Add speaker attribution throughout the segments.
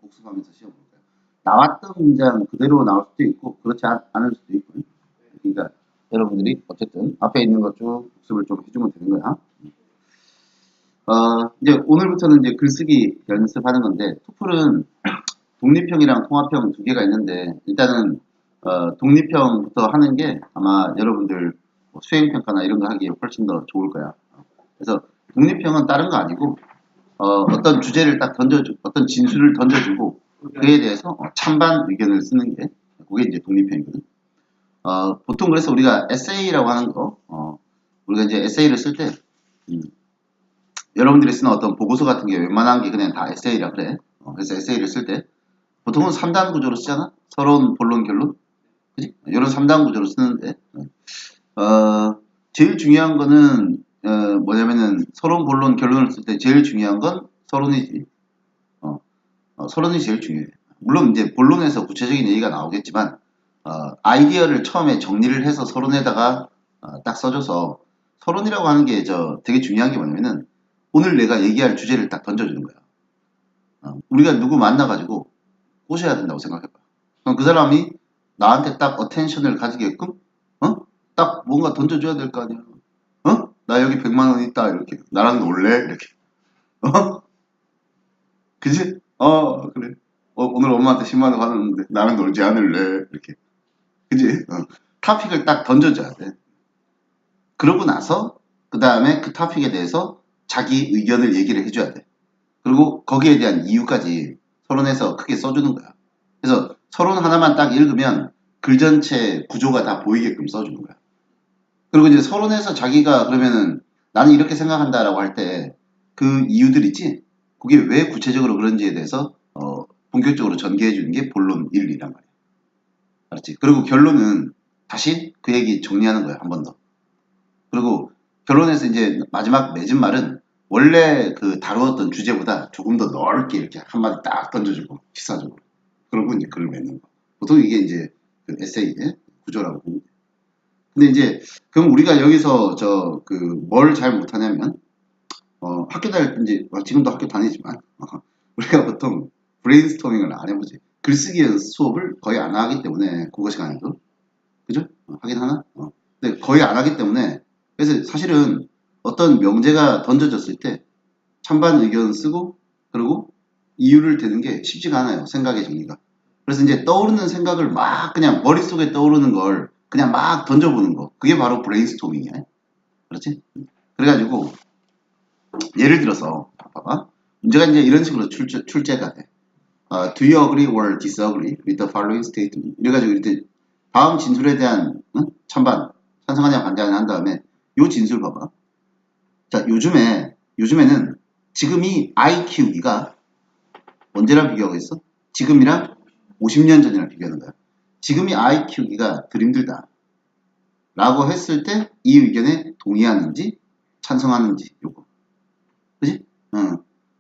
Speaker 1: 복습하면서 시험 볼 거예요. 나왔던 문장 그대로 나올 수도 있고 그렇지 않을 수도 있고. 그러니까 여러분들이 어쨌든 앞에 있는 것 쭉 복습을 좀 해주면 되는 거야. 이제 오늘부터는 이제 글쓰기 연습하는 건데 토플은 독립형이랑 통합형 두 개가 있는데 일단은 독립형부터 하는 게 아마 여러분들 뭐 수행평가나 이런 거 하기에 훨씬 더 좋을 거야. 그래서 독립형은 다른 거 아니고 어떤 주제를 딱 던져주고 어떤 진술을 던져주고 그에 대해서 찬반 의견을 쓰는 게 그게 이제 독립형이거든. 보통 그래서 우리가 에세이라고 하는 거 우리가 이제 에세이를 쓸 때 여러분들이 쓰는 어떤 보고서 같은 게 웬만한 게 그냥 다 에세이라 그래. 그래서 에세이를 쓸 때 보통은 3단 구조로 쓰잖아. 서론, 본론, 결론. 그지? 이런 3단 구조로 쓰는데 제일 중요한 거는 뭐냐면은 서론, 본론, 결론을 쓸 때 제일 중요한 건 서론이지. 서론이 제일 중요해. 물론 이제 본론에서 구체적인 얘기가 나오겠지만 아이디어를 처음에 정리를 해서 서론에다가 딱 써줘서 서론이라고 하는 게 되게 중요한 게 뭐냐면은 오늘 내가 얘기할 주제를 딱 던져주는 거야. 우리가 누구 만나가지고 꼬셔야 된다고 생각해봐. 그럼 그 사람이 나한테 딱 어텐션을 가지게끔 딱 뭔가 던져줘야 될 거 아니야. 나 여기 100만 원 있다 이렇게 나랑 놀래 이렇게 그지? 그래. 오늘 엄마한테 10만 원 받았는데 나랑 놀지 않을래 이렇게 그지? 토픽을 딱 던져줘야 돼. 그러고 나서 그 다음에 그 토픽에 대해서 자기 의견을 얘기를 해줘야 돼. 그리고 거기에 대한 이유까지 서론에서 크게 써주는 거야. 그래서 서론 하나만 딱 읽으면 글 전체 구조가 다 보이게끔 써주는 거야. 그리고 이제 서론에서 자기가 그러면은 나는 이렇게 생각한다라고 할 때 그 이유들 있지? 그게 왜 구체적으로 그런지에 대해서 본격적으로 전개해 주는 게 본론 1, 2란 말이야. 알았지? 그리고 결론은 다시 그 얘기 정리하는 거야. 한 번 더. 그리고 결론에서 이제 마지막 맺은 말은 원래 그 다루었던 주제보다 조금 더 넓게 이렇게 한마디 딱 던져주고 시사적으로 그러고 이제 글을 맺는 거. 보통 이게 이제 그 에세이의 구조라고 봅니다. 근데 이제 그럼 우리가 여기서 뭘 잘 못하냐면 학교 다닐 때 이제 지금도 학교 다니지만 우리가 보통 브레인스토밍을 안 해보지. 글쓰기 수업을 거의 안 하기 때문에 국어 시간에도 그죠? 하긴 하나? 근데 거의 안 하기 때문에 그래서 사실은 어떤 명제가 던져졌을 때 찬반 의견 쓰고 그리고 이유를 대는 게 쉽지가 않아요. 생각의 정리가. 그래서 이제 떠오르는 생각을 막 그냥 머릿속에 떠오르는 걸 그냥 막 던져보는 거. 그게 바로 브레인스토밍이야. 그렇지? 그래가지고 예를 들어서 봐봐. 문제가 이제 이런 식으로 출제가 돼. Do you agree or disagree with the following statement? 이래가지고 이렇게 다음 진술에 대한 찬반, 찬성하냐 반대하냐 한 다음에 요 진술 봐봐. 자, 요즘에는 지금이 I 키우기가 언제랑 비교하고 있어? 지금이랑 50년 전이랑 비교하는 거야. 지금이 I 키우기가 덜 힘들다. 라고 했을 때 이 의견에 동의하는지 찬성하는지 요거. 그지?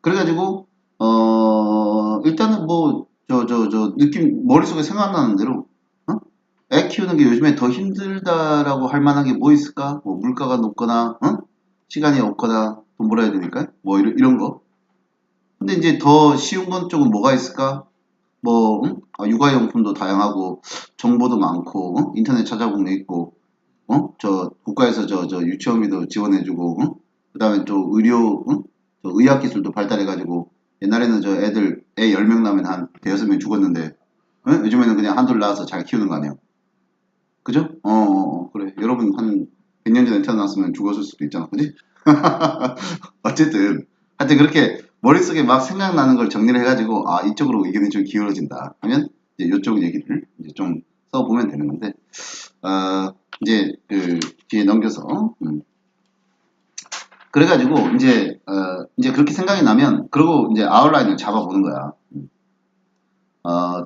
Speaker 1: 그래가지고 일단은 뭐 느낌 머릿속에 생각나는 대로 애 키우는 게 요즘에 더 힘들다라고 할 만한 게 뭐 있을까? 뭐 물가가 높거나 시간이 없거나 돈 벌어야 되니까 뭐 이런 거. 근데 이제 더 쉬운 건 쪽은 뭐가 있을까? 뭐 육아용품도 다양하고 정보도 많고 인터넷 찾아보면 있고 국가에서 유치원비도 지원해주고 그다음에 또 의료 저 의학기술도 발달해가지고 옛날에는 애 10명 낳으면 한 대여섯 명 죽었는데 요즘에는 그냥 한둘 낳아서 잘 키우는 거 아니야. 그죠? 그래. 여러분 한 100년 전에 태어났으면 죽었을 수도 있잖아. 그지? 어쨌든 하여튼 그렇게 머릿속에 막 생각나는 걸 정리를 해가지고 이쪽으로 의견이 좀 기울어진다 하면 이제 이쪽 얘기를 이제 좀 써보면 되는 건데 이제 그 뒤에 넘겨서 그래가지고 이제 그렇게 생각이 나면 그리고 이제 아웃라인을 잡아보는 거야.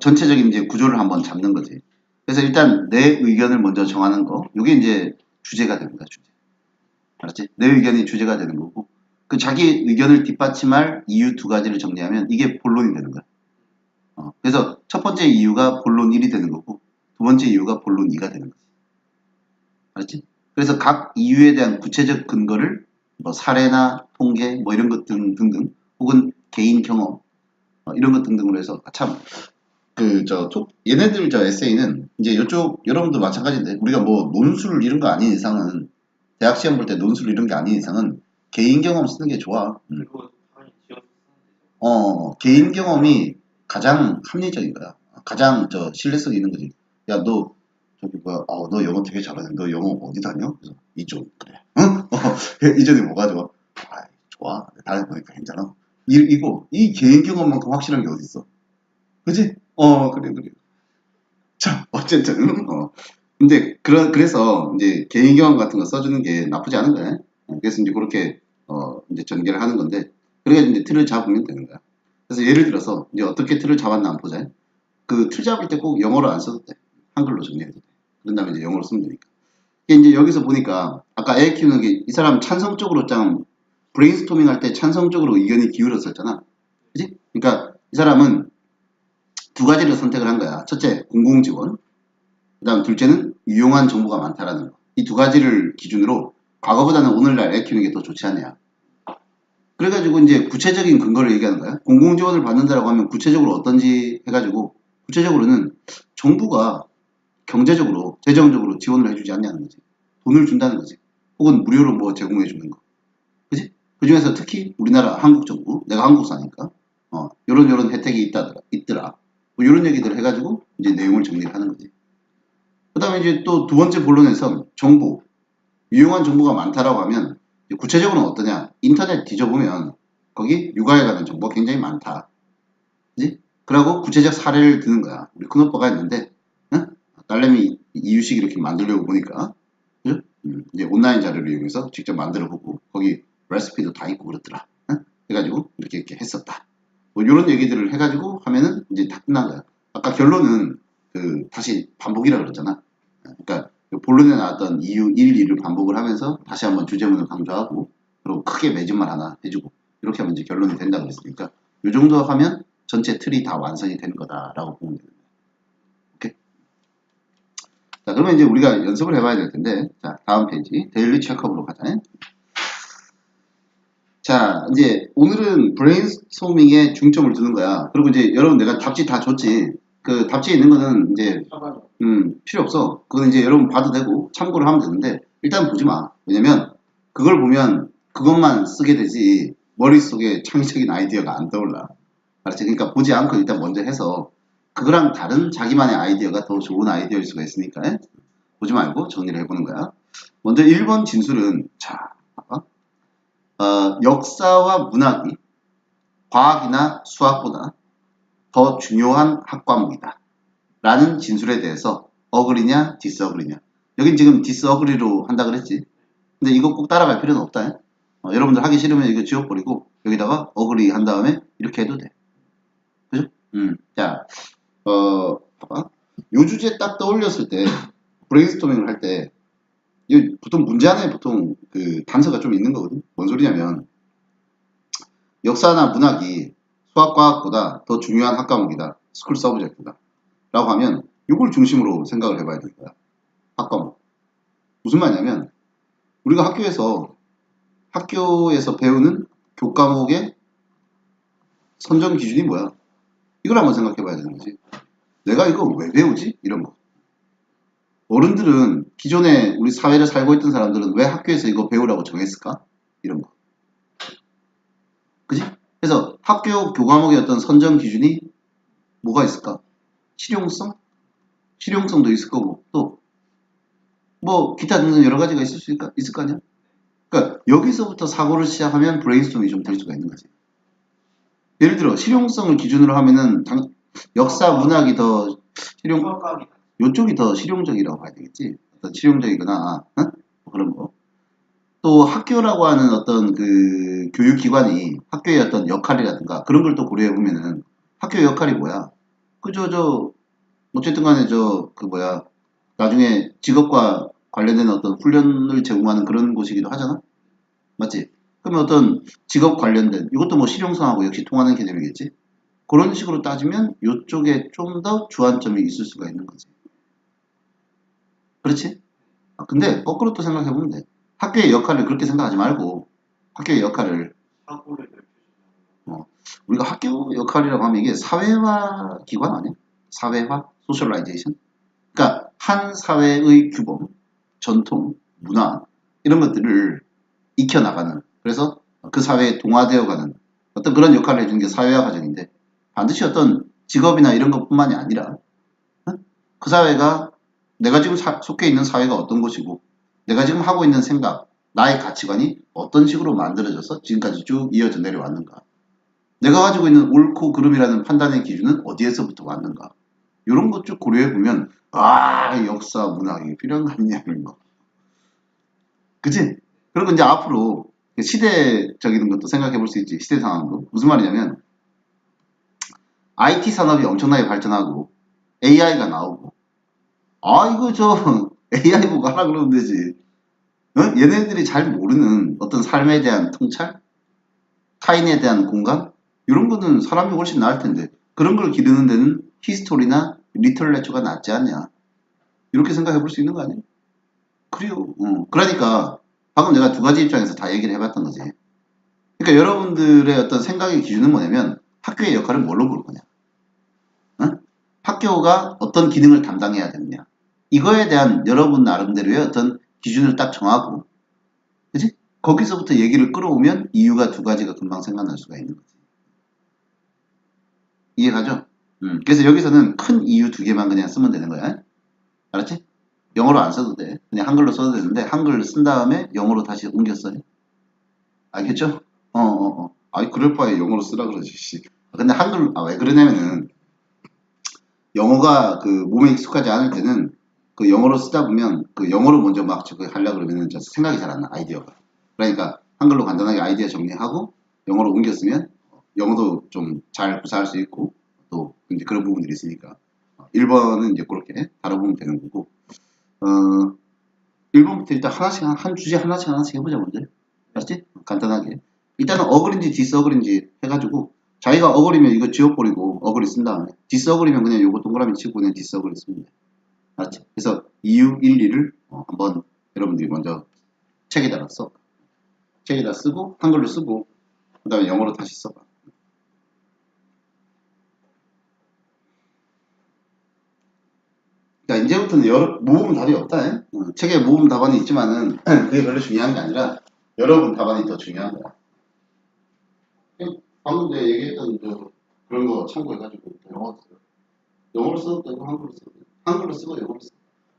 Speaker 1: 전체적인 이제 구조를 한번 잡는 거지. 그래서 일단 내 의견을 먼저 정하는 거. 이게 이제 주제가 되는 거야, 주제. 알았지? 내 의견이 주제가 되는 거고. 그 자기 의견을 뒷받침할 이유 두 가지를 정리하면 이게 본론이 되는 거야. 그래서 첫 번째 이유가 본론 1이 되는 거고, 두 번째 이유가 본론 2가 되는 거지. 알았지? 그래서 각 이유에 대한 구체적 근거를 뭐 사례나 통계 뭐 이런 것 등등 혹은 개인 경험 이런 것 등등으로 해서 참 얘네들 에세이는 이제 이쪽 여러분도 마찬가지인데 우리가 뭐 논술 이런 거 아닌 이상은 대학 시험 볼 때 논술 이런 게 아닌 이상은 개인 경험 쓰는 게 좋아.
Speaker 2: 그리고 당연히 지어서 쓰면 되죠.
Speaker 1: 개인 경험이 가장 합리적인 거야. 가장 신뢰성 있는 거지. 야, 너 저기 뭐야? 너 영어 되게 잘하네. 너 영어 어디 다녀? 그래서 이쪽 그래. 응? 이전에 뭐가 좋아? 좋아. 다른 거니까 괜찮아. 이 개인 경험만큼 확실한 게 어디 있어? 그지? 그래, 그래. 자, 어쨌든, 근데, 그래서, 이제, 개인 경험 같은 거 써주는 게 나쁘지 않은 거야. 그래서 이제 그렇게, 이제 전개를 하는 건데, 그래서 이제 틀을 잡으면 되는 거야. 그래서 예를 들어서, 이제 어떻게 틀을 잡았나 한번 보자. 그 틀 잡을 때 꼭 영어로 안 써도 돼. 한글로 정리해도 돼. 그런 다음에 이제 영어로 쓰면 되니까. 이게 이제 여기서 보니까, 아까 애 키우는 게, 이 사람 찬성적으로 브레인스토밍 할 때 찬성적으로 의견이 기울었었잖아. 그지? 그러니까, 이 사람은 두 가지를 선택을 한 거야. 첫째, 공공지원. 그 다음 둘째는 유용한 정보가 많다라는 거. 이 두 가지를 기준으로 과거보다는 오늘날 애 키우는 게 더 좋지 않냐. 그래가지고 이제 구체적인 근거를 얘기하는 거야. 공공지원을 받는다라고 하면 구체적으로 어떤지 해가지고 구체적으로는 정부가 경제적으로, 재정적으로 지원을 해주지 않냐는 거지. 돈을 준다는 거지. 혹은 무료로 뭐 제공해 주는 거. 그지? 그 중에서 특히 우리나라 한국 정부, 내가 한국 사니까, 요런 혜택이 있더라. 뭐 요런 얘기들 해가지고 이제 내용을 정리를 하는 거지. 그 다음에 이제 또 두 번째 본론에서 정보, 유용한 정보가 많다라고 하면 구체적으로는 어떠냐? 인터넷 뒤져보면 거기 육아에 관한 정보가 굉장히 많다. 그지? 그러고 구체적 사례를 드는 거야. 우리 큰오빠가 했는데, 응? 딸내미 이유식 이렇게 만들려고 보니까, 그죠? 이제 온라인 자료를 이용해서 직접 만들어보고, 거기 레시피도 다 있고 그렇더라. 응? 해가지고 이렇게 했었다. 뭐 이런 얘기들을 해가지고 하면은 이제 다 끝난 거야. 아까 결론은 다시 반복이라 그랬잖아. 그러니까 본론에 나왔던 이유 1, 2를 반복을 하면서 다시 한번 주제문을 강조하고 그리고 크게 매진말 하나 해주고 이렇게 하면 이제 결론이 된다고 그랬으니까 이 정도 하면 전체 틀이 다 완성이 되는 거다라고 보면 됩니다. 오케이? 자, 그러면 이제 우리가 연습을 해봐야 될 텐데 자, 다음 페이지 데일리 체크업으로 가자. 자, 이제 오늘은 브레인스토밍에 중점을 두는 거야. 그리고 이제 여러분 내가 답지 다 줬지. 그 답지에 있는 거는 이제 필요 없어. 그건 이제 여러분 봐도 되고 참고를 하면 되는데 일단 보지 마. 왜냐면 그걸 보면 그것만 쓰게 되지 머릿속에 창의적인 아이디어가 안 떠올라. 알았지? 그러니까 보지 않고 일단 먼저 해서 그거랑 다른 자기만의 아이디어가 더 좋은 아이디어일 수가 있으니까 보지 말고 정리를 해보는 거야. 먼저 1번 진술은 자, 봐봐. 역사와 문학이 과학이나 수학보다 더 중요한 학과목이다. 라는 진술에 대해서 어그리냐 디스어그리냐. 여긴 지금 디스어그리로 한다 그랬지. 근데 이거 꼭 따라갈 필요는 없다. 여러분들 하기 싫으면 이거 지워버리고 여기다가 어그리 한 다음에 이렇게 해도 돼. 그죠? 자, 봐봐. 요 주제 딱 떠올렸을 때 브레인스토밍을 할 때 보통 문제 안에 보통 그 단서가 좀 있는 거거든. 뭔 소리냐면 역사나 문학이 수학과학보다 더 중요한 학과목이다. 스쿨 서브젝트다. 라고 하면 이걸 중심으로 생각을 해봐야 되는 거야. 학과목. 무슨 말이냐면 우리가 학교에서 배우는 교과목의 선정 기준이 뭐야? 이걸 한번 생각해 봐야 되는 거지. 내가 이거 왜 배우지? 이런 거. 어른들은 기존에 우리 사회를 살고 있던 사람들은 왜 학교에서 이거 배우라고 정했을까? 이런 거. 그지? 그래서 학교 교과목의 어떤 선정 기준이 뭐가 있을까? 실용성? 실용성도 있을 거고 또 뭐 기타 등등 여러 가지가 있을 거 아니야? 그러니까 여기서부터 사고를 시작하면 브레인스토밍이 좀 될 수가 있는 거지. 예를 들어 실용성을 기준으로 하면은 역사 문학이 더 요쪽이 더 실용적이라고 봐야 되겠지. 어떤 실용적이거나 그런 거. 또 학교라고 하는 어떤 그 교육기관이 학교의 어떤 역할이라든가 그런 걸 또 고려해 보면은 학교의 역할이 뭐야? 어쨌든 간에 나중에 직업과 관련된 어떤 훈련을 제공하는 그런 곳이기도 하잖아? 맞지? 그러면 어떤 직업 관련된, 이것도 뭐 실용성하고 역시 통하는 개념이겠지? 그런 식으로 따지면 이쪽에 좀 더 주안점이 있을 수가 있는 거지. 그렇지? 근데 거꾸로 또 생각해보면 돼. 학교의 역할을 그렇게 생각하지 말고 학교의 역할을
Speaker 2: 사고를
Speaker 1: 어, 우리가 학교 역할이라고 하면 이게 사회화 기관 아니야? 사회화? 소셜라이제이션? 그러니까 한 사회의 규범, 전통, 문화 이런 것들을 익혀나가는, 그래서 그 사회에 동화되어가는 어떤 그런 역할을 해주는 게 사회화 과정인데, 반드시 어떤 직업이나 이런 것뿐만이 아니라 그 사회가, 내가 지금 속해 있는 사회가 어떤 곳이고 내가 지금 하고 있는 생각, 나의 가치관이 어떤 식으로 만들어져서 지금까지 쭉 이어져 내려왔는가, 내가 가지고 있는 옳고 그름이라는 판단의 기준은 어디에서부터 왔는가, 이런 것 쭉 고려해보면 역사 문학이 필요한 거 아니냐는 거. 그치? 그리고 이제 앞으로 시대적인 것도 생각해 볼 수 있지. 시대 상황도. 무슨 말이냐면 IT 산업이 엄청나게 발전하고 AI가 나오고, 이거 저 AI 보고 하라 그러면 되지. 얘네들이 잘 모르는 어떤 삶에 대한 통찰, 타인에 대한 공감, 이런 거는 사람이 훨씬 나을 텐데 그런 걸 기르는 데는 히스토리나 리터레처가 낫지 않냐, 이렇게 생각해 볼 수 있는 거 아니야? 그래요. 그러니까 방금 내가 두 가지 입장에서 다 얘기를 해봤던 거지. 그러니까 여러분들의 어떤 생각의 기준은 뭐냐면 학교의 역할을 뭘로 볼 거냐, 학교가 어떤 기능을 담당해야 되느냐, 이거에 대한 여러분 나름대로의 어떤 기준을 딱 정하고, 그치? 거기서부터 얘기를 끌어오면 이유가 두 가지가 금방 생각날 수가 있는 거지. 이해가죠? 그래서 여기서는 큰 이유 두 개만 그냥 쓰면 되는 거야. 알았지? 영어로 안 써도 돼. 그냥 한글로 써도 되는데 한글을 쓴 다음에 영어로 다시 옮겨 써요. 알겠죠? 아이, 그럴 바에 영어로 쓰라 그러지, 씨. 근데 왜 그러냐면은 영어가 그 몸에 익숙하지 않을 때는 그 영어로 쓰다 보면 그 영어로 먼저 막 저거 하려고 그러면은 생각이 잘 안 나, 아이디어가. 그러니까 한글로 간단하게 아이디어 정리하고 영어로 옮겨 쓰면 영어도 좀 잘 구사할 수 있고 또 이제 그런 부분들이 있으니까 1번은 이제 그렇게 다뤄보면 되는 거고, 1번부터 일단 하나씩, 한 주제 하나씩 해보자, 먼저. 알았지? 간단하게. 일단은 어글인지 디스어글인지 해가지고, 자기가 어글이면 이거 지워버리고 어글이 쓴 다음에, 디스어글이면 그냥 요거 동그라미 치고 그냥 디스어글이 쓰면 돼. 알았지? 그래서 이유 1, 2를 한번 여러분들이 먼저 책에다가 써. 책에다 쓰고, 한글로 쓰고, 그 다음에 영어로 다시 써봐. 그러니까 이제부터는 모음 답이 없다. 책에 모음 답안이 있지만은 그게 별로 중요한 게 아니라 여러분 답안이 더 중요한 거야. 방금 내가 얘기했던 그런 거 참고해가지고 영어로 써도 되고 한글로 써도 되고, 한글로 쓰고 영어로 쓰고.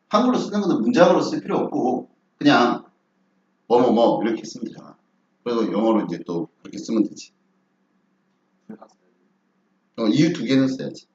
Speaker 1: 한글로 쓰는 거는 문장으로 쓸 필요 없고 그냥 뭐뭐뭐 이렇게 쓰면 되잖아. 그래서 영어로 이제 또 그렇게 쓰면 되지. 이유 두 개는 써야지.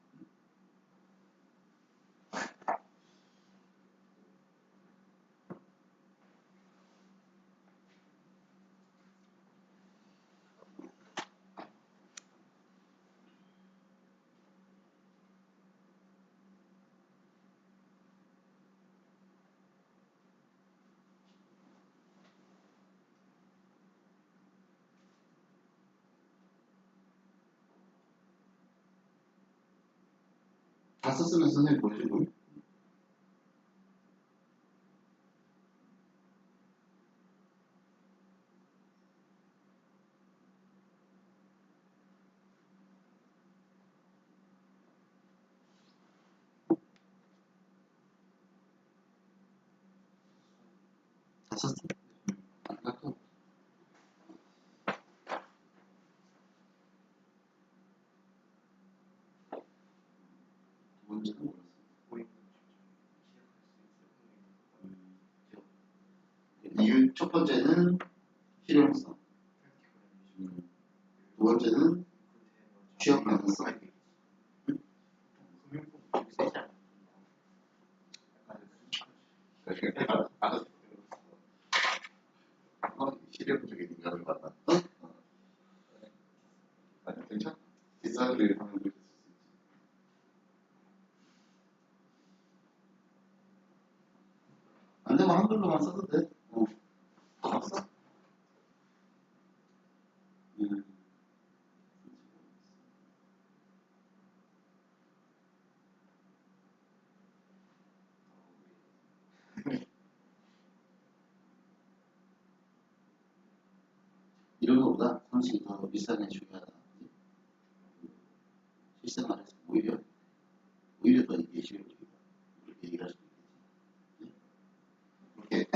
Speaker 1: 다 썼으면 선생님 보여주고. 다 썼어. 이유 첫 번째는 실용성, 두 번째는 취업 가능성. 실용적인 인간을 만났다. 괜찮아? 디자인을 하는 거. 안 되면 한글로만 써도 돼. 알았어? 이런 거보다 상식이 더 비싼 게 중요하다. 일생활에서 오히려 더 이게 실용적이다. 이렇게 얘기할 수 있겠지.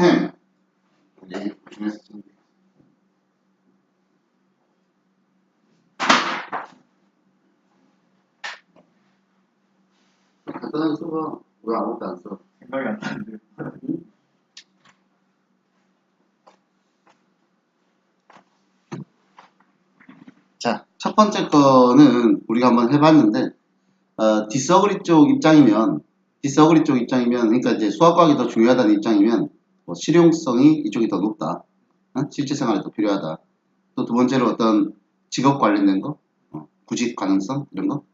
Speaker 1: 이렇게 얘기 보시면서 좀 간단하게 써봐. 왜 아무것도 안 써?
Speaker 2: 생각이 안 나는데.
Speaker 1: 자, 첫 번째 거는 우리가 한번 해봤는데, 디서그리 쪽 입장이면, 그러니까 이제 수학과학이 더 중요하다는 입장이면, 뭐 실용성이 이쪽이 더 높다. 실제 생활에 더 필요하다. 또 두 번째로 어떤 직업 관련된 거, 구직 가능성, 이런 거.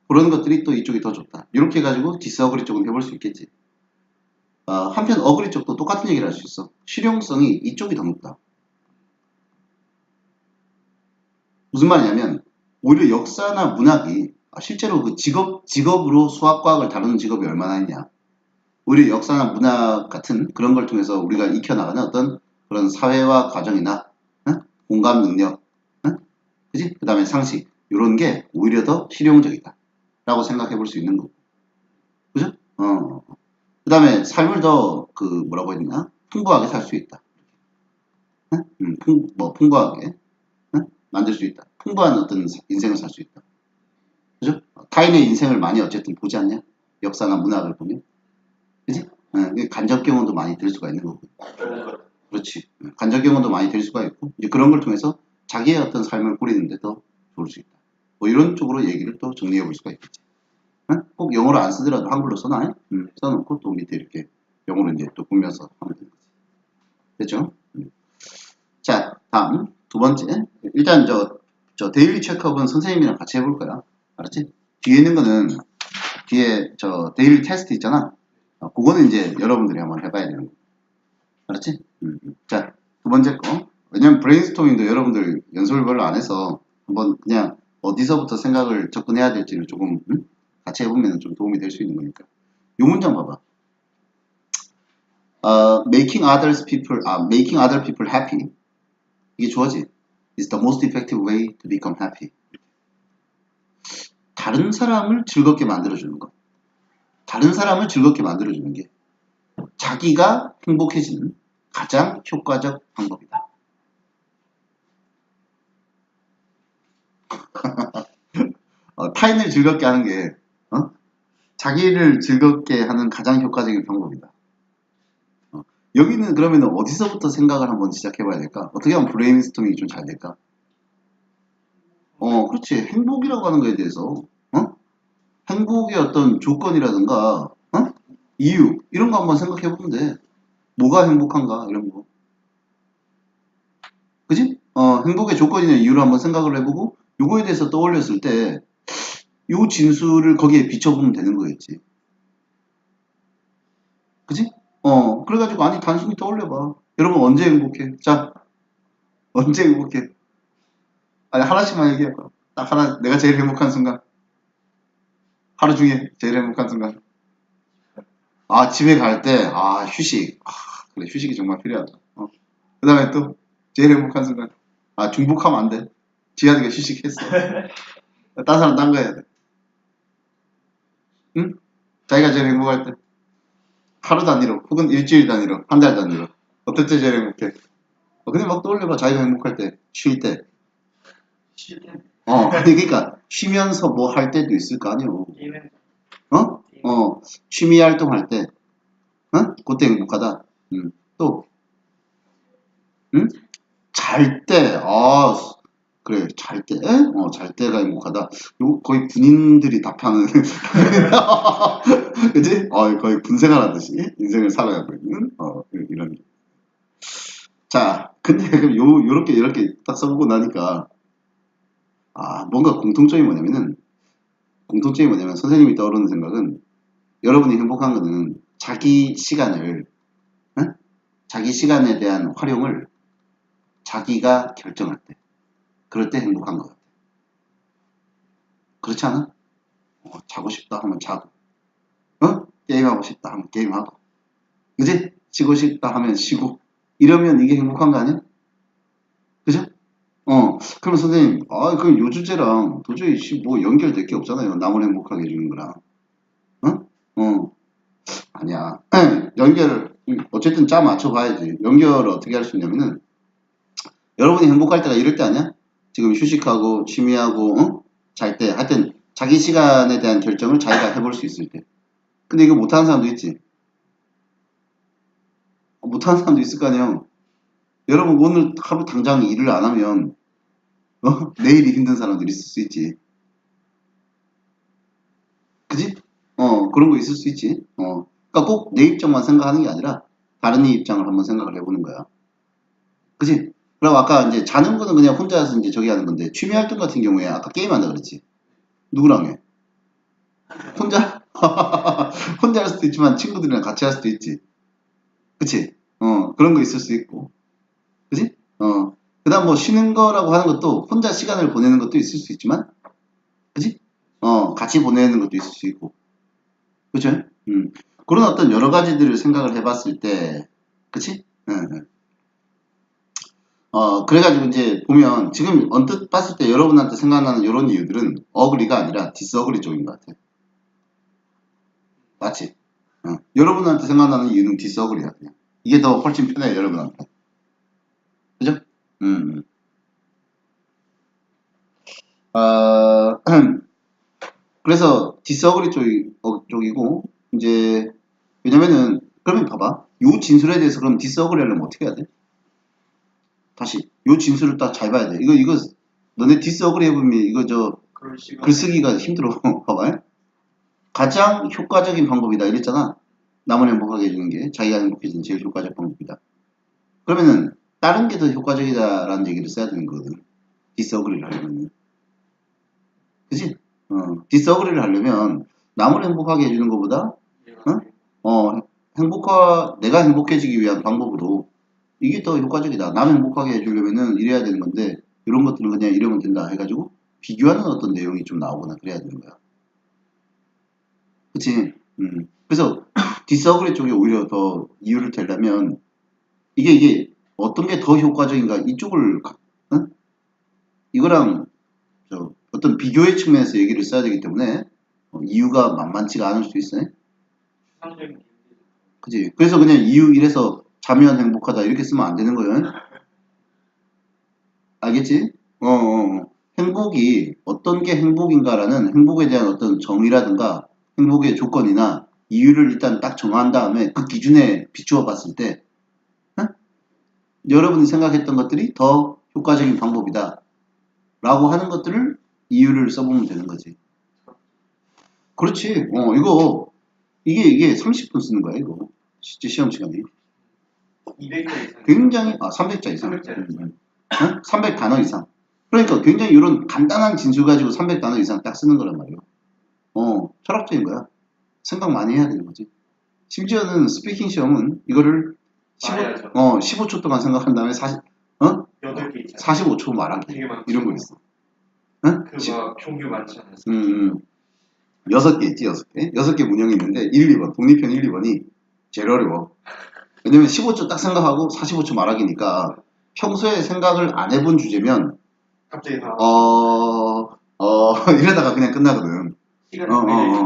Speaker 1: 그런 것들이 또 이쪽이 더 좋다. 이렇게 해가지고 디서그리 쪽은 해볼 수 있겠지. 한편 어그리 쪽도 똑같은 얘기를 할 수 있어. 실용성이 이쪽이 더 높다. 무슨 말이냐면 오히려 역사나 문학이 실제로 그 직업으로 수학과학을 다루는 직업이 얼마나 있냐. 오히려 역사나 문학 같은 그런 걸 통해서 우리가 익혀나가는 어떤 그런 사회화 과정이나 공감 능력, 그지? 그 다음에 상식 이런 게 오히려 더 실용적이다 라고 생각해 볼 수 있는 거고, 그죠? 그 다음에 삶을 더 그 뭐라고 해야 되나 풍부하게 살 수 있다. 풍부하게 만들 수 있다. 풍부한 어떤 인생을 살 수 있다. 그죠? 타인의 인생을 많이 어쨌든 보지 않냐? 역사나 문학을 보면. 그지? 간접 경험도 많이 들 수가 있는 거고. 그렇지. 간접 경험도 많이 들 수가 있고, 이제 그런 걸 통해서 자기의 어떤 삶을 꾸리는데 더 좋을 수 있다. 뭐 이런 쪽으로 얘기를 또 정리해 볼 수가 있겠지. 꼭 영어로 안 쓰더라도 한글로 써놔. 써놓고 또 밑에 이렇게 영어로 이제 또 꾸며서 하면 되는 거지. 됐죠? 자, 다음 두 번째. 일단 저 데일리 체크업은 선생님이랑 같이 해볼 거야. 알았지? 뒤에 있는 거는 뒤에 저 데일리 테스트 있잖아. 그거는 이제 여러분들이 한번 해봐야 되는 거. 알았지? 자, 두 번째 거. 왜냐면 브레인스토밍도 여러분들 연습을 별로 안 해서 한번 그냥 어디서부터 생각을 접근해야 될지를 조금 같이 해보면 좀 도움이 될 수 있는 거니까. 이 문장 봐봐. making other people happy. 이게 좋아지. is the most effective way to become happy. 다른 사람을 즐겁게 만들어주는 거. 다른 사람을 즐겁게 만들어주는 게 자기가 행복해지는 가장 효과적 방법이다. 타인을 즐겁게 하는 게 자기를 즐겁게 하는 가장 효과적인 방법이다. 여기는 그러면 어디서부터 생각을 한번 시작해봐야 될까? 어떻게 하면 브레인스토밍이 좀 잘 될까? 그렇지. 행복이라고 하는 거에 대해서 행복의 어떤 조건이라든가 이유 이런 거 한번 생각해보면 돼. 뭐가 행복한가 이런 거. 그지? 행복의 조건이나 이유를 한번 생각을 해보고 요거에 대해서 떠올렸을 때 요 진술을 거기에 비춰보면 되는 거겠지. 그지? 그래가지고 아니 단순히 떠올려봐. 여러분 언제 행복해? 자, 언제 행복해? 아니 하나씩만 얘기해 봐. 딱 하나 내가 제일 행복한 순간. 하루 중에 제일 행복한 순간. 집에 갈 때, 휴식. 그래, 휴식이 정말 필요하다. 그 다음에 또, 제일 행복한 순간. 중복하면 안 돼. 지하드가 휴식했어. 딴 사람 딴 거 해야 돼. 응? 자기가 제일 행복할 때. 하루 단위로, 혹은 일주일 단위로, 한 달 단위로. 어떨 때 제일 행복해? 그냥 막 떠올려봐. 자기가 행복할 때, 쉴 때.
Speaker 2: 쉴 때.
Speaker 1: 아니, 그러니까, 쉬면서 뭐 할 때도 있을 거 아니에요.
Speaker 2: 게임에
Speaker 1: 취미 활동할 때, 그때 행복하다. 또, 잘 때, 그래, 잘 때, 잘 때가 행복하다. 요 거의 군인들이 답하는, 그지? 거의 군생활 하듯이 인생을 살아가고 있는, 이런. 자, 근데 그럼 요렇게 딱 써보고 나니까, 뭔가 공통점이 뭐냐면, 선생님이 떠오르는 생각은, 여러분이 행복한 거는 자기 시간에 대한 활용을 자기가 결정할 때, 그럴 때 행복한 것 같아. 그렇지 않아? 자고 싶다 하면 자고, 게임하고 싶다 하면 게임하고, 그지? 쉬고 싶다 하면 쉬고, 이러면 이게 행복한 거 아니야? 그죠? 그러면 선생님, 그럼 요 주제랑 도저히 뭐 연결될 게 없잖아요. 남을 행복하게 해주는 거랑. 아니야. 연결을, 어쨌든 짜 맞춰봐야지. 연결을 어떻게 할 수 있냐면은, 여러분이 행복할 때가 이럴 때 아니야? 지금 휴식하고, 취미하고, 잘 때. 하여튼, 자기 시간에 대한 결정을 자기가 해볼 수 있을 때. 근데 이거 못하는 사람도 있지. 못하는 사람도 있을 거 아니에요. 여러분, 오늘 하루 당장 일을 안 하면, 내일이 힘든 사람들이 있을 수 있지. 그지? 그런 거 있을 수 있지. 그러니까 꼭 내 입장만 생각하는 게 아니라 다른 이 입장을 한번 생각을 해보는 거야. 그지? 그리고 아까 이제 자는 거는 그냥 혼자서 이제 저기 하는 건데 취미 활동 같은 경우에 아까 게임한다 그랬지. 누구랑 해? 혼자? 혼자 할 수도 있지만 친구들이랑 같이 할 수도 있지. 그치? 그런 거 있을 수 있고. 그지? 그다음 뭐 쉬는 거라고 하는 것도 혼자 시간을 보내는 것도 있을 수 있지만, 그지? 같이 보내는 것도 있을 수 있고. 그죠? 그런 어떤 여러 가지들을 생각을 해봤을 때, 그치? 응, 응. 그래가지고 이제 보면 지금 언뜻 봤을 때 여러분한테 생각나는 이런 이유들은 어그리가 아니라 디스어그리 쪽인 것 같아. 맞지? 여러분한테 생각나는 이유는 디스어그리야. 그냥. 이게 더 훨씬 편해, 여러분한테. 그죠? 음. 어, 그래서 디스어그리 쪽이고, 이제, 왜냐면은, 그러면 봐봐. 요 진술에 대해서 그럼 디스어그리 하려면 어떻게 해야 돼? 다시 요 진술을 딱 잘 봐야 돼. 이거 너네 디스어그리 해보면 이거 저
Speaker 2: 그럴 시간.
Speaker 1: 글쓰기가 힘들어. 봐봐. 가장 효과적인 방법이다 이랬잖아. 남을 행복하게 해주는 게 자기가 행복해지는 제일 효과적 방법이다. 그러면은 다른 게 더 효과적이다라는 얘기를 써야 되는 거거든. 디스어그리를 하려면. 그치? 디스어그리를 하려면 남을 행복하게 해주는 것보다 내가 행복해지기 위한 방법으로 이게 더 효과적이다. 나는 행복하게 해주려면은 이래야 되는 건데 이런 것들은 그냥 이러면 된다 해가지고 비교하는 어떤 내용이 좀 나오거나 그래야 되는 거야. 그치? 그래서 디스어그리 쪽에 오히려 더 이유를 대려면 이게 어떤 게 더 효과적인가 이쪽을 응? 이거랑 어떤 비교의 측면에서 얘기를 써야 되기 때문에 이유가 만만치가 않을 수 있어요.
Speaker 2: 추상적인
Speaker 1: 그치? 그래서 그냥 이유 1에서 자면 행복하다 이렇게 쓰면 안 되는 거예요. 알겠지? 행복이 어떤 게 행복인가라는 행복에 대한 어떤 정의라든가 행복의 조건이나 이유를 일단 딱 정한 다음에 그 기준에 비추어 봤을 때 응? 여러분이 생각했던 것들이 더 효과적인 방법이다 라고 하는 것들을 이유를 써보면 되는 거지. 그렇지. 이게 30분 쓰는 거야 이거 실제 시험 시간이
Speaker 2: 200자 이상.
Speaker 1: 굉장히 300자 이상
Speaker 2: 300자.
Speaker 1: 300단어 이상. 그러니까 굉장히 이런 간단한 진술 가지고 300단어 이상 딱 쓰는 거란 말이에요. 철학적인 거야. 생각 많이 해야 되는 거지. 심지어는 스피킹 시험은 이거를 15초 동안 생각한 다음에
Speaker 2: 8개 있잖아.
Speaker 1: 45초 말하기.
Speaker 2: 되게 많죠.
Speaker 1: 이런 거 있어. 응?
Speaker 2: 그거 종류 많지 않아요.
Speaker 1: 6개 있지, 6개. 6개 문형이 있는데 1, 2번, 독립형 1, 2번이 제일 어려워. 왜냐면 15초 딱 생각하고 45초 말하기니까 평소에 생각을 안 해본 주제면
Speaker 2: 갑자기 다
Speaker 1: 이러다가 그냥 끝나거든.
Speaker 2: 시간이 걸리네.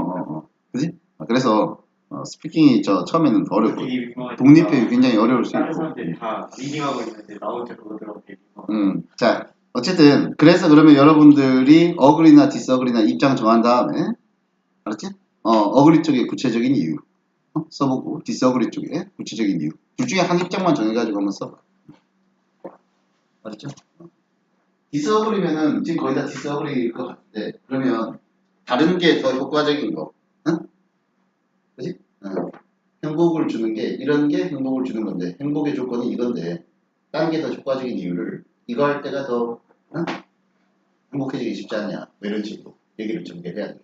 Speaker 1: 그지? 그래서 스피킹이 처음에는 더 어렵고
Speaker 2: 되게 유명하니까
Speaker 1: 독립형이 굉장히 어려울 수
Speaker 2: 다른
Speaker 1: 있고.
Speaker 2: 사람들이 다 리딩하고 있는데 나 혼자 그거 들어도 되게
Speaker 1: 자, 어쨌든 그래서 그러면 여러분들이 어그리나 디스어그리나 입장 정한 다음에 알았지? 어그리 쪽에 구체적인 이유 써보고 디스어그리 쪽에 구체적인 이유 둘 중에 한 입장만 정해가지고 한번 써봐. 알았죠? 디스어그리면은 지금 거의 다 디스어그리일 것 같은데 그러면 다른 게 더 효과적인 거 응? 그지? 행복을 주는 게 이런 게 행복을 주는 건데 행복의 조건이 이건데 다른 게 더 효과적인 이유를 이거 할 때가 더 응? 행복해지기 쉽지 않냐 뭐 이런 식으로 얘기를 좀 해야 돼.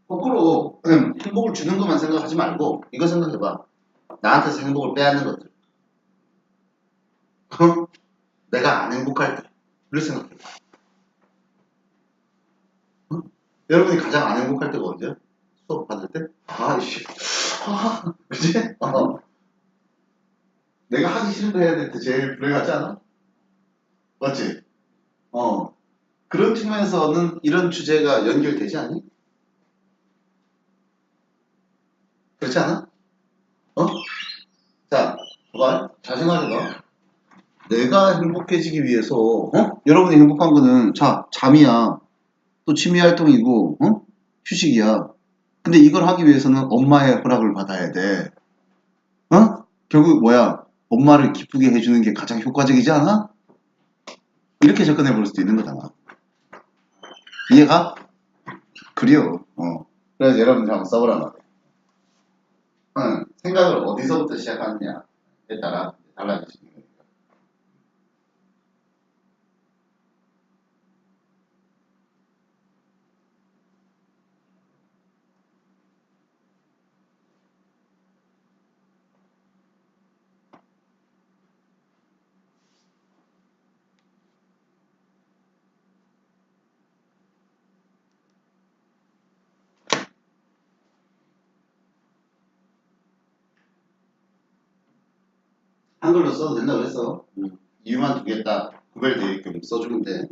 Speaker 1: 거꾸로 행복을 주는 것만 생각하지 말고 이거 생각해봐. 나한테서 행복을 빼앗는 것들. 내가 안 행복할 때를 생각해. 응? 여러분이 가장 안 행복할 때가 언제야? 수업 받을 때? 아이씨. 그치? 내가 하기 싫은 거 해야 될 때 제일 불행하지 않아? 맞지? 그런 측면에서는 이런 주제가 연결되지 않니? 그렇지 않아? 자, 봐봐. 자생하려봐. 내가 행복해지기 위해서, 여러분이 행복한 거는, 잠이야. 또 취미 활동이고, 휴식이야. 근데 이걸 하기 위해서는 엄마의 허락을 받아야 돼. 결국 뭐야? 엄마를 기쁘게 해주는 게 가장 효과적이지 않아? 이렇게 접근해 볼 수도 있는 거잖아. 이해가? 그래요. 그래서 여러분들 한번 써보란 말이야. 생각을 어디서부터 시작하느냐에 따라 달라지시는 거니까. 한글로 써도 된다고 했어. 이유만 두겠다. 구별되어 있게끔 써주면 돼.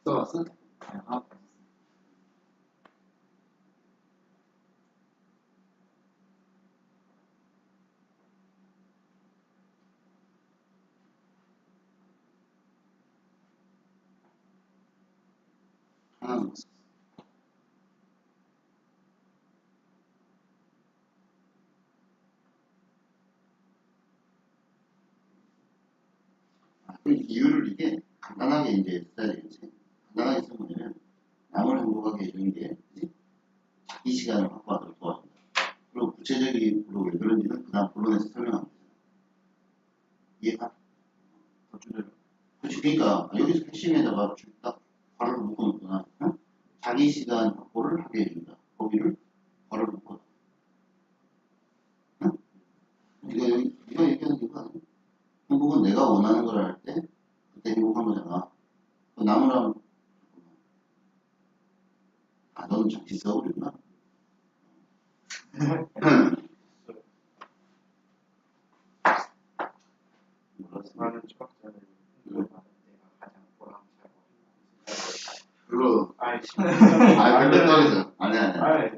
Speaker 1: 써봤어? 하나만 써. 그 이유를 이게 간단하게 이제 써야 되겠지. 간단하게 쓰면 뭐냐면, 남을 행복하게 해주는 게, 그치? 자기 시간을 확보하도록 도와준다. 그리고 구체적으로 왜 그런지는 그 다음 본론에서 설명합니다. 이해가? 더 줄여요. 그치, 그러니까 여기서 핵심에다가 딱 바로 묶어놓구나. 자기 시간 확보를 하게 해준다. 거기를 바로 묶어. 응? 네가 얘기하는 이유가 아니야. 행복은 내가 원하는 걸 할 때 그때 행복한 거잖아. 그 나무랑 너는 참 비싸버렸나?
Speaker 2: 많은 추억자를 받을 때가 가장 보람차고
Speaker 1: 그거
Speaker 2: 아이씨.
Speaker 1: 근데 떨어져. 아니야.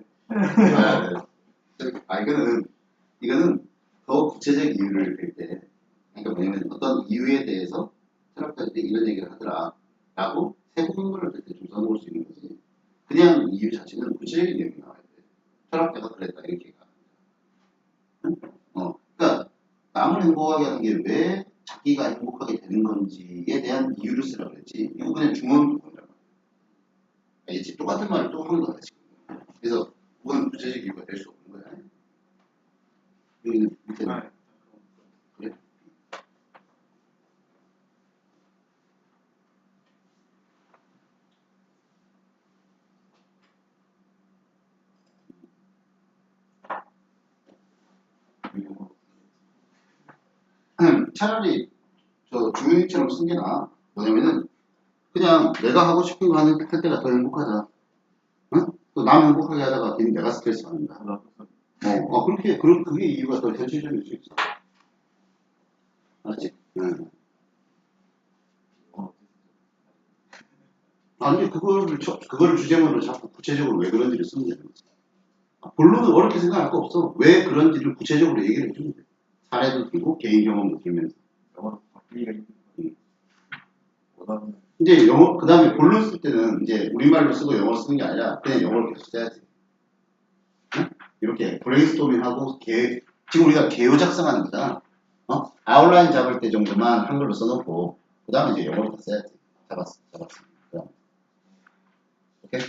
Speaker 1: 이거는 더 구체적 이유를 댈 때, 그러니까 뭐냐면 어떤 이유에 대해서 철학자들이 이런 얘기를 하더라 라고 세부분을 들 때 좀 써놓을 수 있는 거지. 그냥 이유 자체는 구체적인 내용이 나와야 돼. 철학자가 그랬다 이렇게 가. 그러니까 남을 행복하게 하는 게 왜 자기가 행복하게 되는 건지에 대한 이유를 쓰라고 그랬지. 이거 그냥 중원 부분이란 말이야. 알겠지? 똑같은 말을 또 하는 거야 지금. 그래서 그건 구체적 이유가 될 수 없는 거야. 여기는 밑에는 그래? 차라리 저 주민이처럼 쓴 게 나아. 뭐냐면은 그냥 내가 하고 싶은 거 하는 할 때가 더 행복하다. 응? 또 남 행복하게 하다가 괜히 내가 스트레스 받는다. 그게 이유가 더 현실적일 수 있어. 알지? 응. 아니 그거를 주제문으로 자꾸 구체적으로 왜 그런지를 쓰면 되는 거지. 본론은 어렵게 생각할 거 없어. 왜 그런지를 구체적으로 얘기를 해주면 돼. 사례도 들고 개인 경험도 들면서.
Speaker 2: 영어로 바뀌기가 힘든 원하는
Speaker 1: 이제 영어 그 다음에 본론 쓸 때는 이제 우리말로 쓰고 영어로 쓰는 게 아니라 그냥 영어를 계속 써야지. 응? 이렇게 이렇게 브레인스토밍하고 지금 우리가 개요 작성하는 거잖아. 아웃라인 잡을 때 정도만 한글로 써놓고 그 다음에 이제 영어로 다 써야지. 잡았어. 그다음. 오케이?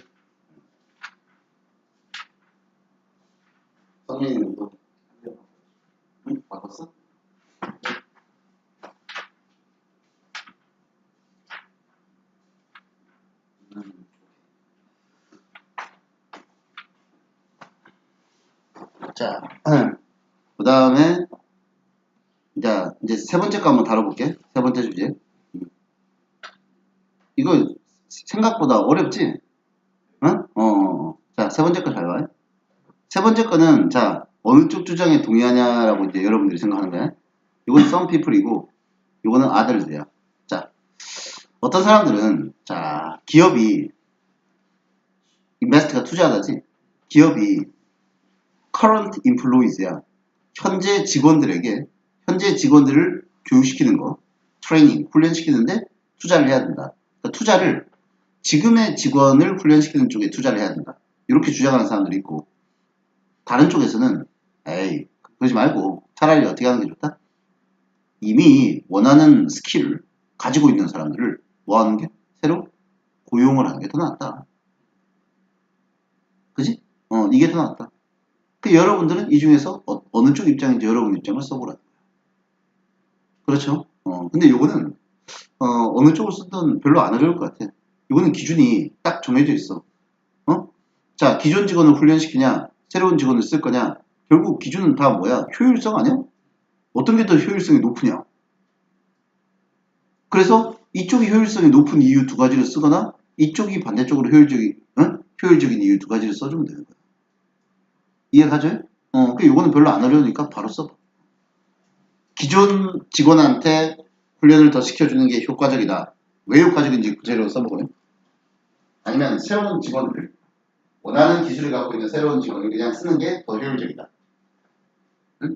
Speaker 1: 성민이는 또 바꿨어? 자, 그 다음에 이제 세 번째 거 한번 다뤄볼게. 세 번째 주제. 이거 생각보다 어렵지? 응? 자, 세 번째 거 잘 봐. 세 번째 거는 자 어느 쪽 주장에 동의하냐라고 이제 여러분들이 생각하는 거야. 이건 some people이고 이거는 others야. 자, 어떤 사람들은 자 기업이 인베스트가 투자하다지. 기업이 current employees야. 현재 직원들을 교육시키는 거, 트레이닝, 훈련시키는데 투자를 해야 된다. 그러니까 투자를 지금의 직원을 훈련시키는 쪽에 투자를 해야 된다. 이렇게 주장하는 사람들이 있고 다른 쪽에서는 에이 그러지 말고 차라리 어떻게 하는 게 좋다? 이미 원하는 스킬을 가지고 있는 사람들을 뭐 하는 게? 새로 고용을 하는 게 더 낫다. 그지? 이게 더 낫다. 그 여러분들은 이 중에서 어느 쪽 입장인지 여러분 입장을 써보라. 그렇죠? 근데 요거는 어느 쪽을 쓰든 별로 안 어려울 것 같아. 이거는 기준이 딱 정해져 있어. 자, 기존 직원을 훈련시키냐, 새로운 직원을 쓸 거냐, 결국 기준은 다 뭐야? 효율성 아니야? 어떤 게 더 효율성이 높으냐? 그래서 이쪽이 효율성이 높은 이유 두 가지를 쓰거나 이쪽이 반대쪽으로 효율적인 이유 두 가지를 써주면 되는 거야. 이해가죠? 그 요거는 별로 안 어려우니까 바로 써봐. 기존 직원한테 훈련을 더 시켜주는 게 효과적이다. 왜 효과적인지 구체적으로 써보고요. 아니면 새로운 직원을 원하는 기술을 갖고 있는 새로운 직원을 그냥 쓰는 게 더 효율적이다. 응?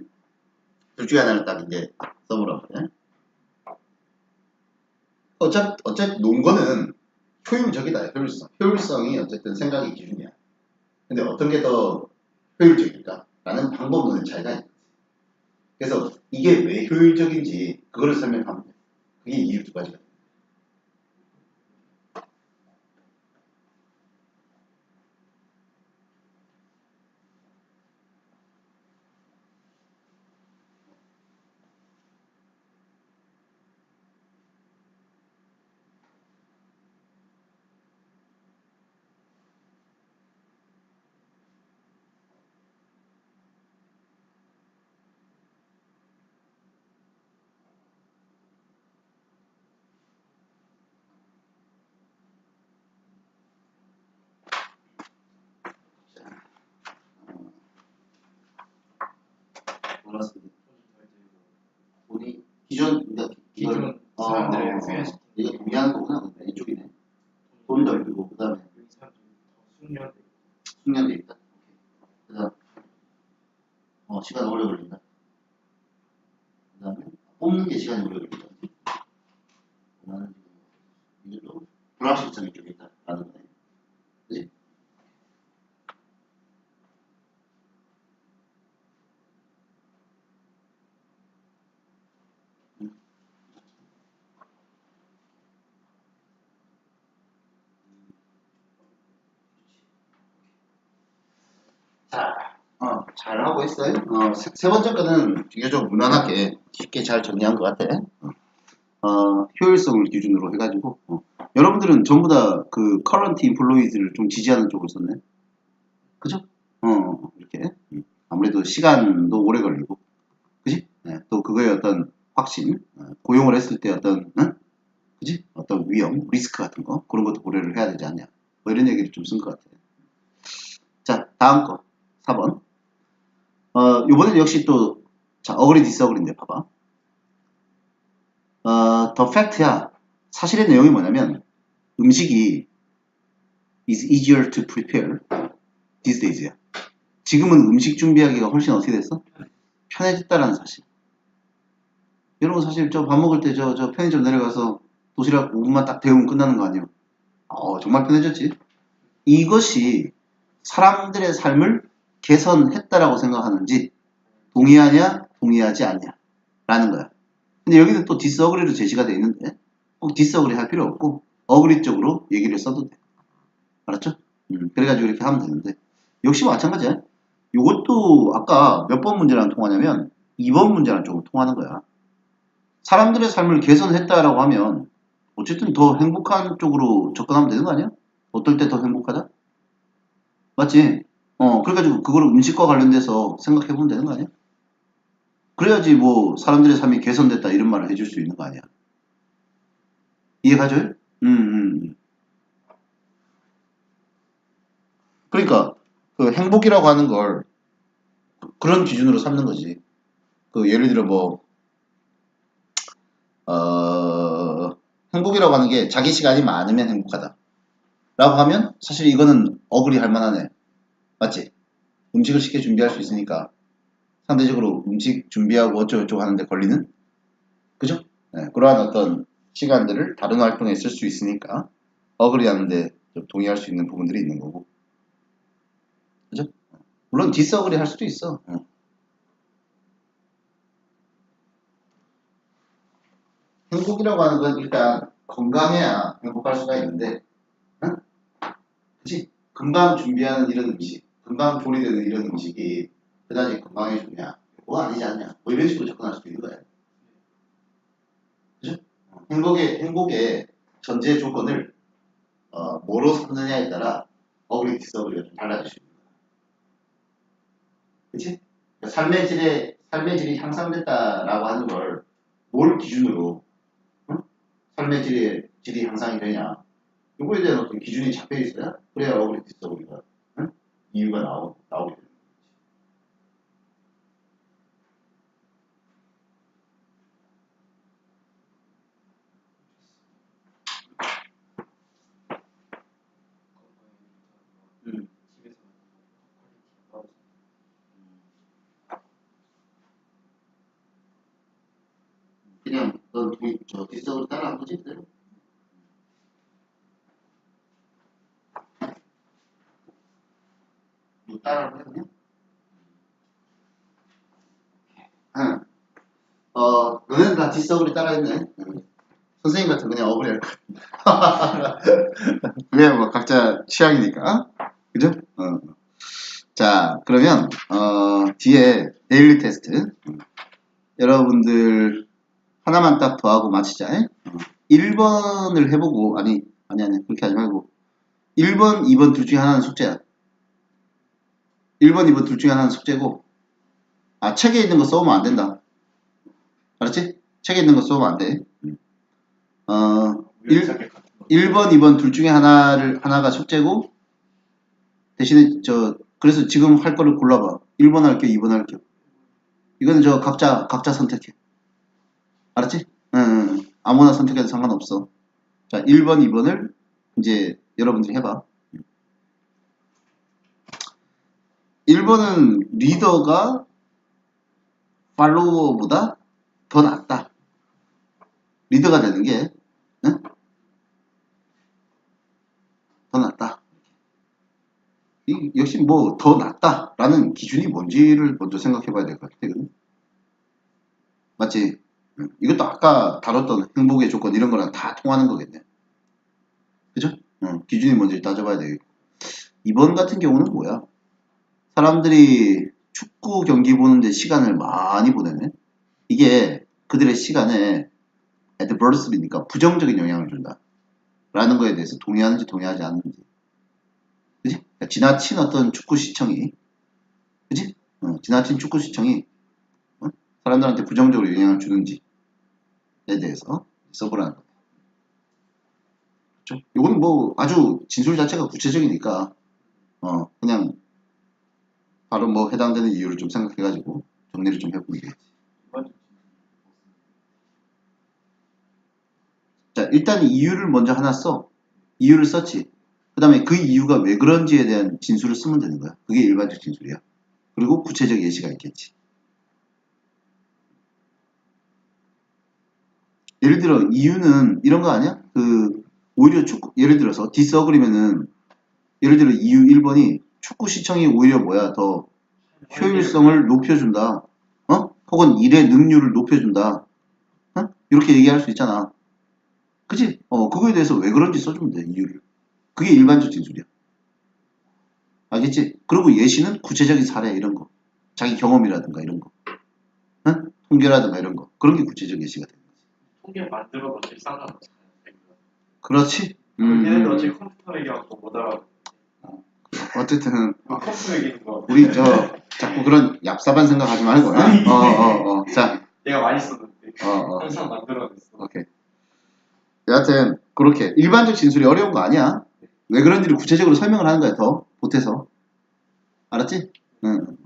Speaker 1: 둘 중에 하나를 딱 이제 써보라고 그래. 어차피 논거는 효율적이다. 효율성이 어쨌든 생각의 기준이야. 근데 어떤 게 더 효율적일까? 라는 방법론의 차이가 있는 거지. 그래서 이게 왜 효율적인지 그거를 설명하면 돼. 그게 이유 두 가지가. 돈이 기존
Speaker 2: 사람들을 훈련시키는
Speaker 1: 이거 동의하는 거구나. 근데 이쪽이네. 돈 덜고 그 다음에 숙련돼 있다. 그 다음 시간 오래 걸린다. 그 다음에 뽑는 게 시간이 오래 걸린다. 나는 이것도 불확실성이 좀 있다. 라는 거네. 그치? 자, 잘하고 있어요. 세 번째 거는 비교적 무난하게 쉽게 잘 정리한 것 같아. 효율성을 기준으로 해가지고 여러분들은 전부 다 그 current employees를 좀 지지하는 쪽을 썼네. 그죠? 이렇게 아무래도 시간도 오래 걸리고, 그지? 네, 또 그거의 어떤 확신, 고용을 했을 때 어떤, 그지? 어떤 위험, 리스크 같은 거 그런 것도 고려를 해야 되지 않냐? 뭐 이런 얘기를 좀 쓴 것 같아. 자, 다음 거 4번. 요번엔 역시 또 자, 어그리 디스어그리인데 봐봐. 더 팩트야. 사실의 내용이 뭐냐면 음식이 is easier to prepare these days야. 지금은 음식 준비하기가 훨씬 어떻게 됐어? 편해졌다라는 사실. 여러분 사실 저 밥 먹을 때 저 편의점 내려가서 도시락 5분만 딱 데우면 끝나는 거 아니에요? 정말 편해졌지. 이것이 사람들의 삶을 개선했다라고 생각하는지 동의하냐 동의하지 않냐 라는 거야. 근데 여기는 또 디스어그리로 제시가 돼 있는데 꼭 디스어그리 할 필요 없고 어그리 쪽으로 얘기를 써도 돼. 알았죠? 그래가지고 이렇게 하면 되는데 역시 마찬가지야. 이것도 아까 몇 번 문제랑 통하냐면 2번 문제랑 조금 통하는 거야. 사람들의 삶을 개선했다라고 하면 어쨌든 더 행복한 쪽으로 접근하면 되는 거 아니야? 어떨 때 더 행복하다? 맞지? 그래가지고 그거를 음식과 관련돼서 생각해보면 되는 거 아니야? 그래야지 뭐 사람들의 삶이 개선됐다 이런 말을 해줄 수 있는 거 아니야? 이해가죠? 그러니까 그 행복이라고 하는 걸 그런 기준으로 삼는 거지. 그 예를 들어 뭐 행복이라고 하는 게 자기 시간이 많으면 행복하다. 라고 하면 사실 이거는 어그리 할 만하네. 맞지? 음식을 쉽게 준비할 수 있으니까 상대적으로 음식 준비하고 어쩌고저쩌고 하는데 걸리는? 그죠? 네, 그러한 어떤 시간들을 다른 활동에 쓸 수 있으니까 어그리 하는데 좀 동의할 수 있는 부분들이 있는 거고. 그죠? 물론 디스어그리 할 수도 있어. 행복이라고 하는 건 일단 건강해야 행복할 수가 있는데, 응? 그치? 금방 준비하는 이런 음식, 금방 조리되는 이런 음식이 그다지 건강에 좋냐? 뭐 아니지 않냐? 뭐 이런 식으로 접근할 수도 있는 거야. 그죠? 행복의 전제 조건을 뭐로 삼느냐에 따라 어그리 디스어그리가 좀 달라질 수 있는 거야. 그치? 그러니까 삶의 질이 향상됐다라고 하는 걸 뭘 기준으로 응? 삶의 질이 향상이 되냐? 요거에 대한 어떤 기준이 잡혀 있어야 그래야 어그리 디스어그리가 응? 이유가 나오게 되는 거지. 그냥 저 디스어그리 따라한 거지 그대로. 뭐 따라한 거야 그냥? 응. 너네는 다 디스어그리 따라했네. 응. 선생님 같은 그냥 어그리 할 거야. 그게 뭐 각자 취향이니까. 그죠? 자, 그러면 뒤에 데일리 테스트 여러분들 하나만 딱 더하고 마치자. 1번을 해보고 아니 그렇게 하지 말고 1번, 2번 둘 중에 하나는 숙제야. 1번, 2번 둘 중에 하나는 숙제고 책에 있는 거 써오면 안 된다. 알았지? 책에 있는 거 써오면 안 돼. 1번, 2번 둘 중에 하나가 숙제고 대신에 그래서 지금 할 거를 골라봐. 1번 할게, 2번 할게. 이거는 각자 선택해. 알았지? 응. 아무나 선택해도 상관없어. 자, 1번, 2번을 이제 여러분들이 해봐. 1번은 리더가 팔로워보다 더 낫다. 리더가 되는 게 응? 더 낫다. 역시 뭐 더 낫다라는 기준이 뭔지를 먼저 생각해 봐야 될 것 같아. 맞지? 이것도 아까 다뤘던 행복의 조건 이런 거랑 다 통하는 거겠네. 그죠? 기준이 뭔지 따져봐야 되겠고. 2번 같은 경우는 뭐야? 사람들이 축구 경기 보는데 시간을 많이 보내네. 이게 그들의 시간에 adverse니까 부정적인 영향을 준다. 라는 거에 대해서 동의하는지 동의하지 않는지. 그지? 그러니까 지나친 어떤 축구 시청이, 그지? 지나친 축구 시청이 사람들한테 부정적으로 영향을 주는지에 대해서 써보라는 거예요. 그렇죠? 이거는 뭐 아주 진술 자체가 구체적이니까 그냥 바로 뭐 해당되는 이유를 좀 생각해가지고 정리를 좀 해보면 되겠지. 자, 일단 이유를 먼저 하나 써. 이유를 썼지. 그 다음에 그 이유가 왜 그런지에 대한 진술을 쓰면 되는 거야. 그게 일반적 진술이야. 그리고 구체적 예시가 있겠지. 예를 들어 이유는 이런 거 아니야? 오히려 예를 들어서 디스어그리면은 예를 들어 이유 1번이 축구 시청이 오히려 뭐야 더 효율성을 높여준다. 혹은 일의 능률을 높여준다. 이렇게 얘기할 수 있잖아. 그치? 그거에 대해서 왜 그런지 써주면 돼, 이유를. 그게 일반적 진술이야. 알겠지? 그리고 예시는 구체적인 사례 이런 거. 자기 경험이라든가 이런 거. 통계라든가 이런 거. 그런 게 구체적 예시가 되는 거지.
Speaker 2: 통계 만들어도 실상은
Speaker 1: 그렇지?
Speaker 2: 얘네들 어차피 컴퓨터 얘기하고 못 알아.
Speaker 1: 어쨌든
Speaker 2: 컴퓨터 얘기는 거.
Speaker 1: 우리 자꾸 그런 얍삽한 생각하지 말고. 자,
Speaker 2: 내가 많이 썼는데.
Speaker 1: 어.
Speaker 2: 항상 만들어냈어.
Speaker 1: 오케이. 여하튼 그렇게 일반적 진술이 어려운 거 아니야. 왜 그런지를 구체적으로 설명을 하는 거야. 더 보태서. 알았지? 응.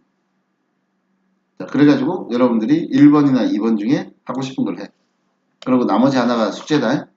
Speaker 1: 자, 그래가지고 여러분들이 1번이나 2번 중에 하고 싶은 걸 해. 그리고 나머지 하나가 숙제다.